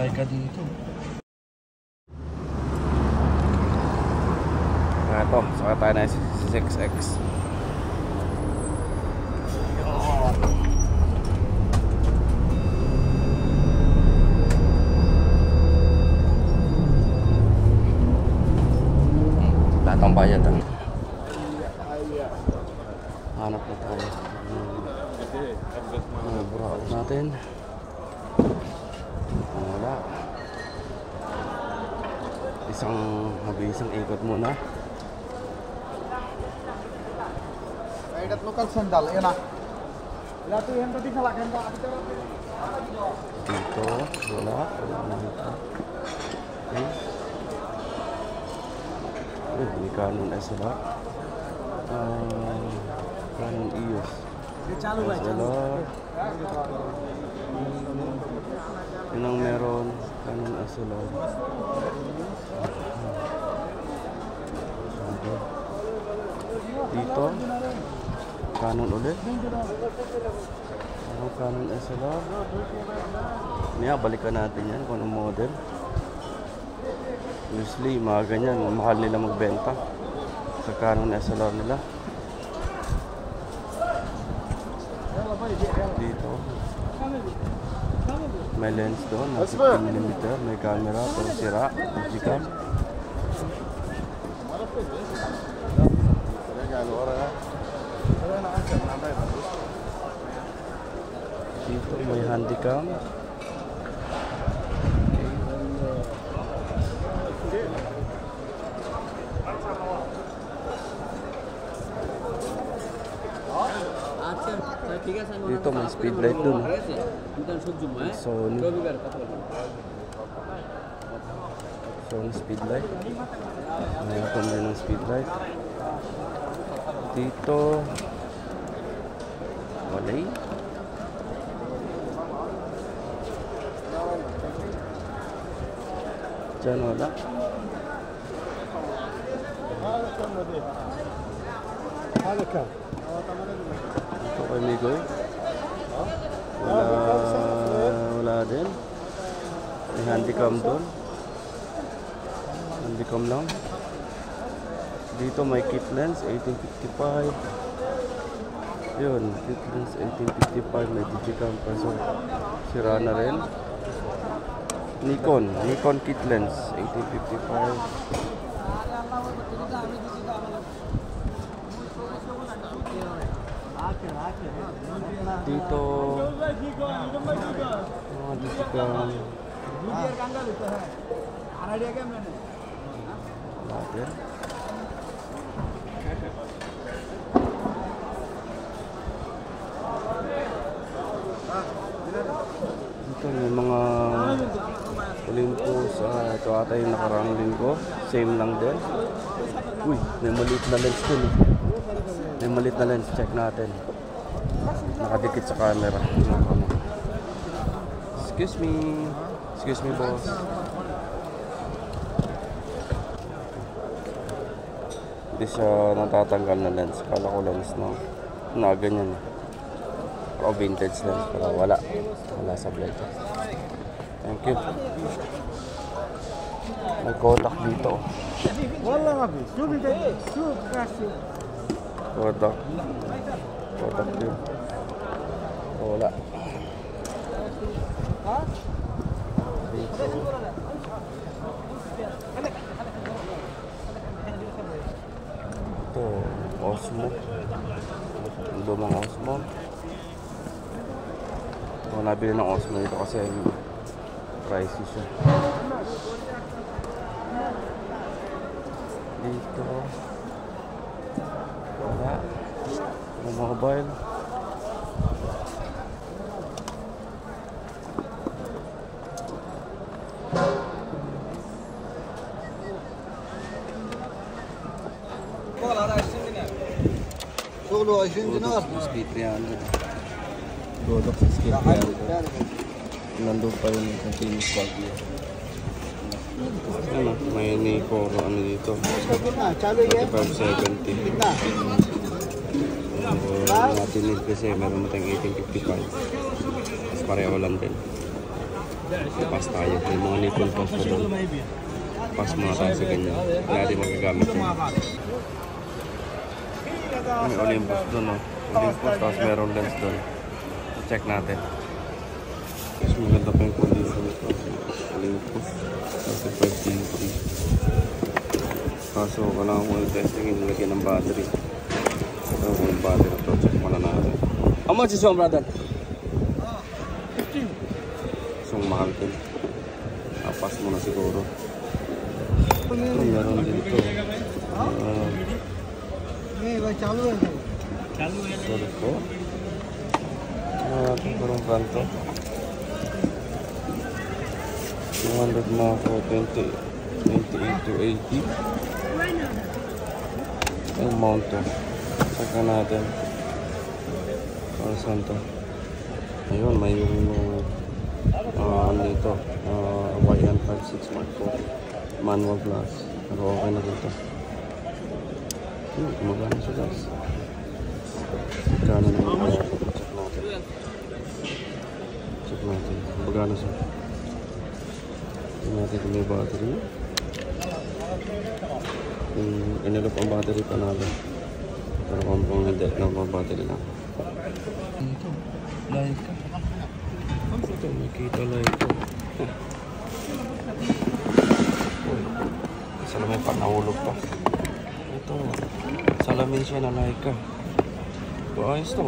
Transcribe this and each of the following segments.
Leica dito. Ito, saka tayo na 6X. Latang bayad ah. Hanap na tayo. Buraot natin. Wala. Isang ikot muna. Ikat lokal sandal, yan ah. Lati yan tadi salah kan Pak. Dito, wala nakita. Okay. May Canon SLR. Canon EOS. SLR. Yun ang meron. Canon SLR. Dito Canon ulit. Canon SLR. Niya, balikan natin yan kung anong model. Usually, mga ganyan, mahal nila magbenta sa Canon SLR nila. Dito may lens doon, 15mm, may camera, pero sira, Digicam. Dito may Handycam. Dito may speedlight dun. Sony speedlight. Mayroon din ng speedlight. Dito walay. Diyan wala. Ito kay Migoy. Wala din. May Handycam doon. Handycam lang. Dito may kit lens 1855. Yun, kit lens 1855, may Digicam kaso sira na rin. Nikon kit lens 1855. Dito Digicam. Later. Dito may mga Olympus. Ito ata yung nakaraang linggo. Same lang din. Uy, may maliit na lens din. May maliit na lens. Check natin. Nakadikit sa camera. Excuse me. Excuse me, boss. Hindi siya natatanggal na lens. Kala ko lens na ganyan. O vintage lens. Pero wala sa blade. Thank you. May Kodak dito. Wala nga bis. Kodak yun. Wala. Dito. Ito, Osmo. Lumang Osmo. Ako nabili ng Osmo dito kasi pricey siya. Dito wala. Mobile. Solo 20 dinar. Speed 300. Kodak sa speed 300. Nandun pa yung continuous value. Ano, may Nikon dito. 2570. Natin kasi meron mo tayong 1855. Mas pareho lang din. Pass tayo. May mga Nikon pass pa doon. Pass muna tayo sa ganyan. Wala din magagamit yun. May Olympus doon, no? Olympus, tapos meron lens doon. Check natin. Mas maganda pa yung condition ito. Olympus. Kasi 550. Kaso, kailangan ko yung testing yung lagyan ng battery. Kailangan ko yung battery ito. Check muna natin. How much is one, brother? 15. So, mahal din. Pass muna siguro. Ito, meron dito. Sorry po. Parang kanto. 200 mga po, 28 to 80. Ang mount to. Saka natin. Para saan to? Ayun, may yung ano ito. YN56 Mark 4. Manual glass. Pero okay na dito. Gumagana siya guys. Gumagana naman siya. Check natin. Gumagana siya. Check natin kung may battery. Inilop ang battery panalo. Pero kung hindi, lang ang battery lang. Ito. Leica. Ito, makita Leica. Salamin pa, nahulog pa. Ito, salamin siya na Leica. Ito, ayos to.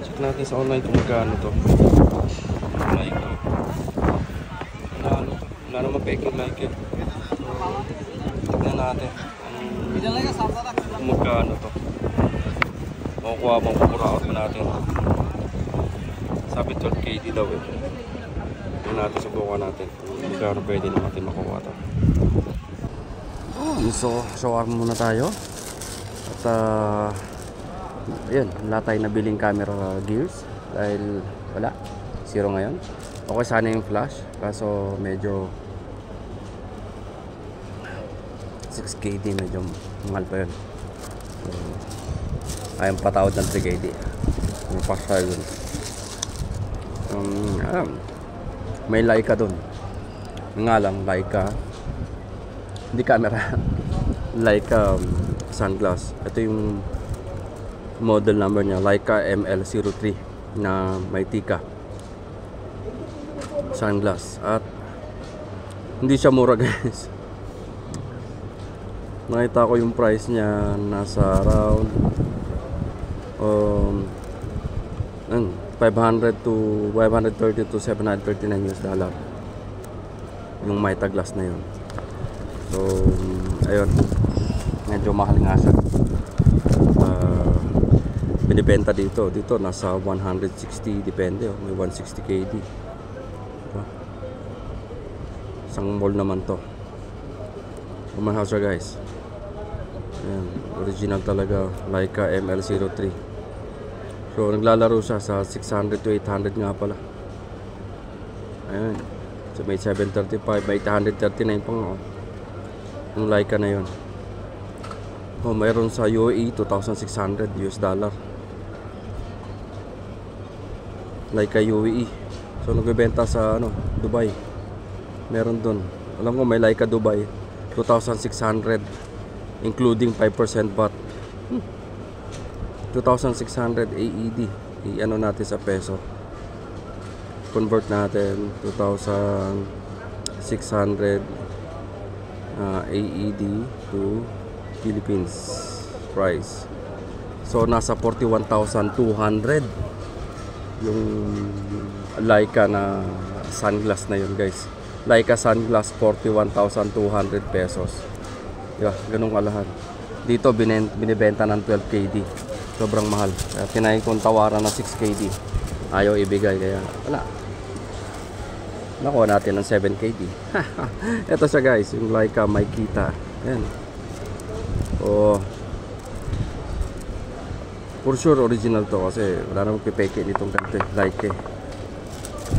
Check natin sa online kung magkano to. Leica. Wala naman peking Leica. Tignan natin kung magkano to. Makukuha bang pupuraot pa natin. Sabi 12KD daw eh. Tignan natin, subukan natin. Magkano pwede natin makuha to. So, shower muna tayo. At yun, wala tayong nabiling camera gears. Dahil wala, zero ngayon. Okay sana yung flash. Kaso medyo 6KD, medyo mahal pa yun. So, ayaw patawad ng 3KD. Yung flash tayo dun. May Leica dun. Nga lang, Leica hindi camera. Leica sunglass. Ito yung model number niya, Leica ML03 na may tika sunglass. At hindi siya mura guys. Nakita ko yung price niya nasa around 500 to 530 to 739 US dollar yung Meta glass na yun. So ayun, medyo mahal nga siya. Binibenta dito nasa 160, depende may 160KD. Diba? Isang mall naman to. Kumahaw siya guys. Ayan, original talaga, Leica ML03. So naglalaro siya sa 600 to 800 nga pala. Ayan, so may 735, may 839 pang yung Leica na yun. Mayroon sa UAE 2,600 US dollar. Leica UAE. So nagbebenta sa Dubai. Meron doon. Alam ko may Leica Dubai 2,600 including 5% VAT. 2,600 AED. I-ano natin sa peso. Convert natin 2,600 AED to Philippines price. So nasa 41,200 yung Leica na sunglass na yun guys. Leica sunglass 41,200 pesos. Diba? Ganun kalahan. Dito binibenta ng 12KD. Sobrang mahal. Kaya tinayin kong tawaran na 6KD. Ayaw ibigay kaya wala. Nakuha natin ng 7KD. Ito siya guys, yung Leica may kita. Ayan. Oh. For sure original to kasi wala namang pipeke nitong ganito Leica.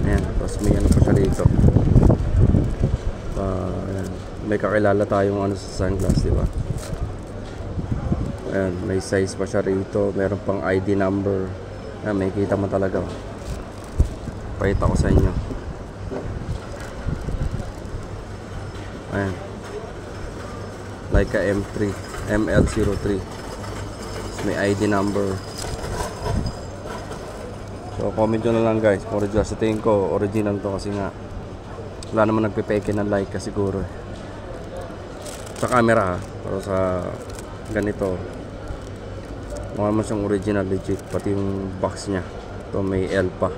Ayan, tapos may ano pa siya dito. Ayan. May kakilala tayong sa sunglass, di ba? Ayan, may size pa siya rito, meron pang ID number. Ayan, may kita mo talaga. Pakita ko sa inyo. Ayan. Leica M3 ML03. Tapos may ID number. So comment nyo na lang guys kung original. Sa tingin ko original to kasi nga wala naman nagpipeke ng Leica siguro. Sa camera pero sa ganito mukha naman siyang original legit. Pati yung box nya to may L pa.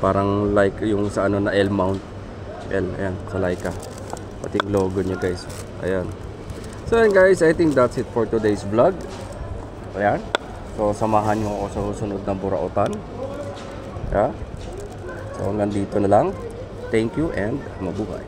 Parang like yung sa ano na L mount. L, ayan, sa Leica. Pati yung logo nya guys. Ayan. So ayan guys, I think that's it for today's vlog. Ayan. So samahan nyo ako sa susunod na burautan. Yeah. So hanggang dito na lang. Thank you and mabuhay.